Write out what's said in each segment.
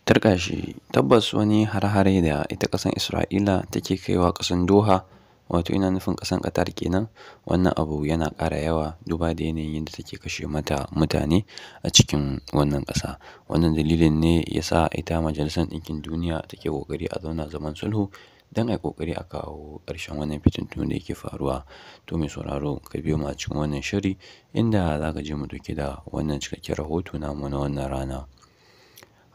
Turƙa shi tabbas wani har-hare da ita ƙasar Isra'ila take kaiwa ƙasar Doha, wato ina nufin ƙasar Qatar kenan. Wannan abu yana ƙara yawa duba da yanayin yadda take kashe mata mutane a cikin wannan ƙasa. Wannan dalilin ne ya sa ita Majalisar Ɗinkin Duniya take ƙoƙari a zauna zaman sulhu don a yi ƙoƙari a kawo ƙarshen wannan fitintunu da yake faruwa. To mai sauraro ka biyo mu a cikin wannan shiri inda za ka je mu ɗauke da wannan cikakken rahoto namu na wannan rana.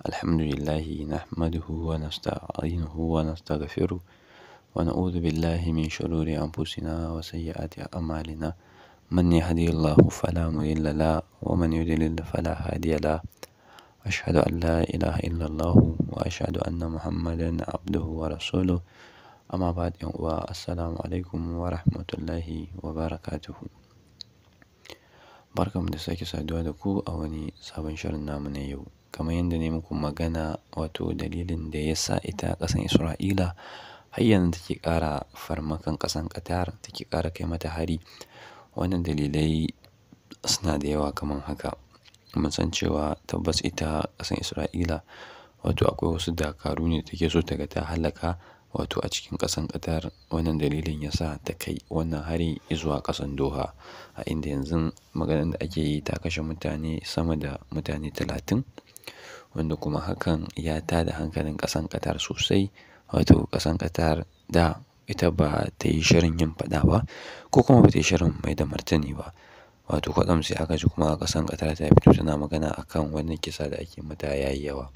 Alhamdulillahi nahmaduhu wa nasta'inuhu wa nastaghfiruh wa na'udhu billahi min shururi anfusina wa sayyiati a'malina. Man yahdihillahu fala mudilla lahu wa man yudlil fala hadiya lahu. Ashhadu an la ilaha illallah wa ashhadu anna Muhammadan abduhu wa rasuluh. Amma ba'd, yan uwa, assalamu alaikum wa rahmatullahi wa barakatuhu. Barkanmu da sake saduwa da ku a wani sabon shirin namu na yau. Kamar yadda ne muku magana, wato dalilin da ya sa ita ƙasar Isra'ila har yanzu take ƙara farmakan ƙasar Qatar, take ƙara kai mata hari. Wannan dalilai suna da yawa kamar haka. Mun san cewa tabbas ita ƙasar Isra'ila wato akwai wasu dakaru ne da take so ta ga ta halaka wato a cikin ƙasar Qatar. Wannan dalilin ya sa ta kai wannan hari zuwa ƙasar Doha, a inda yanzu maganar da ake yi ta kashe mutane sama da mutane 30, wanda kuma hakan ya tada hankalin ƙasar Qatar sosai. Wato ƙasar Qatar da ita ba ta yi shirin yin faɗa ba, ko kuma ba ta yi shirin mai da martani ba. Wato kwatsam sai aka ji kuma ƙasar Qatar ta fito tana magana akan wannan kisa da ake mata yayi yawa.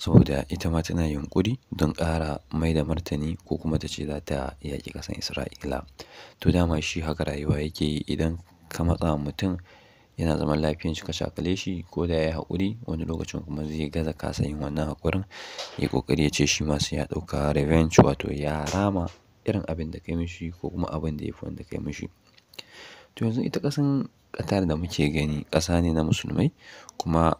Saboda ita ma tana yunƙuri don ƙara mai da martani, ko kuma ta ce za ta yaƙi ƙasar Isra'ila. To dama shi haka rayuwa yake yi, idan ka matsa wa mutum yana zaman lafiyan shi ka shakale shi, ko da ya yi haƙuri wani lokacin kuma zai gaza kasa yin wannan haƙurin, ya yi ƙoƙari ya ce shi ma sai ya ɗauka revenge, wato ya rama irin abin da kai mishi ko kuma abin da ya fi wanda kai mishi. To yanzu ita ƙasar Qatar da muke gani ƙasa ne na musulmai, kuma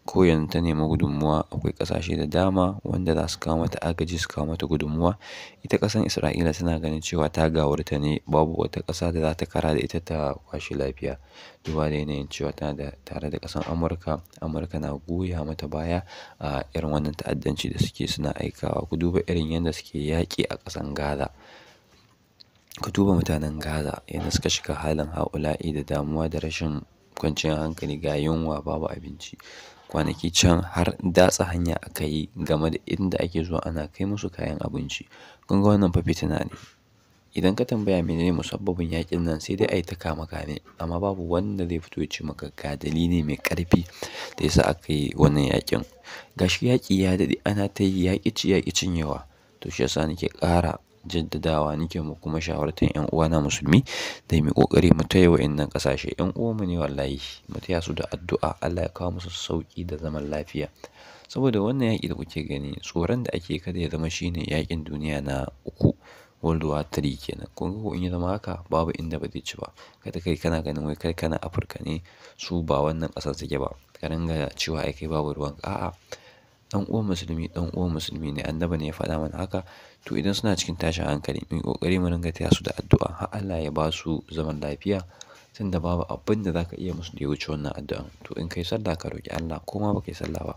ko yanzu ta nemi gudunmuwa akwai ƙasashe da dama wanda za su kawo mata agaji, su kawo mata gudunmuwa. Ita ƙasar Isra'ila tana ganin cewa ta gawurta ne, babu wata ƙasa da za ta kara da ita ta kwashe lafiya. Duba da yanayin cewa tana da tare da ƙasar Amurka. Amurka na goya mata baya a irin wannan ta'addanci da suke suna aikawa. Ku duba irin yadda suke yaƙi a ƙasar Gaza. Ku duba mutanen Gaza yadda suka shiga halin ha'ula'i da damuwa da rashin kwanciyar hankali, ga yunwa, babu abinci. Kwanaki can har datsa hanya aka yi game da inda ake zuwa ana kai musu kayan abinci. Kun ga wannan fa fitina ne. Idan ka tambaya menene musabbabin yaƙin nan, sai dai a yi ta kame-kame, amma babu wanda zai fito ya ce maka ga dalili mai ƙarfi da ya sa aka yi wannan yaƙin. Gashi yaƙi ya daɗe ana ta yi, yaƙi ci yaƙi cinyewa. To shi ya sa nake ƙara jaddadawa, nake kuma shawartar 'yan uwana musulmi da mu yi ƙoƙari mu taya wa'innan ƙasashe. 'Yan uwanmu ne wallahi, mu taya su da addu'a Allah ya kawo musu sauƙi da zaman lafiya. Saboda wannan yaƙi da kuke gani, tsoron da ake kada ya zama shine yaƙin duniya na uku, World War III kenan. Kun ga ko in ya zama haka, babu inda ba zai ci ba. Kada kai kana ganin wai kai kana Afirka ne, su ba wannan ƙasar suke ba, ka dinga cewa ai kai babu ruwanka. A'a, ɗan uwan musulmi ne, annabi ne ya faɗa mana haka. To idan suna cikin tashin hankali, mu yi ƙoƙari mu dinga taya su da addu'a har Allah ya ba su zaman lafiya, tunda babu abin da za ka iya musu da ya wuce wannan addu'an. To in kai sallah ka roƙi Allah, ko ma ba kai sallah ba,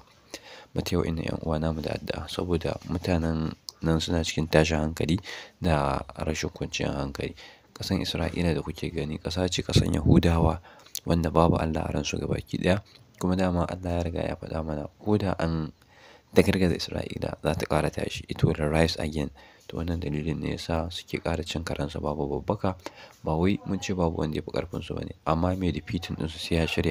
mu taya wa'innan 'yan uwa namu da addu'a, saboda mutanen nan suna cikin tashin hankali da rashin kwanciyar hankali. Ƙasar Isra'ila da kuke gani ƙasa ce ƙasar Yahudawa, wanda babu Allah a ransu gabaki ɗaya. Kuma dama Allah ya riga ya faɗa mana, ko da an dagargaza Isra'ila za ta ƙara tashi, it will rise again. To wannan dalilin ne ya sa suke ƙara cin karensu babu babbaka. Ba wai mun ce babu wanda ya fi ƙarfinsu ba ne, amma mai defeating ɗinsu sai ya shirya.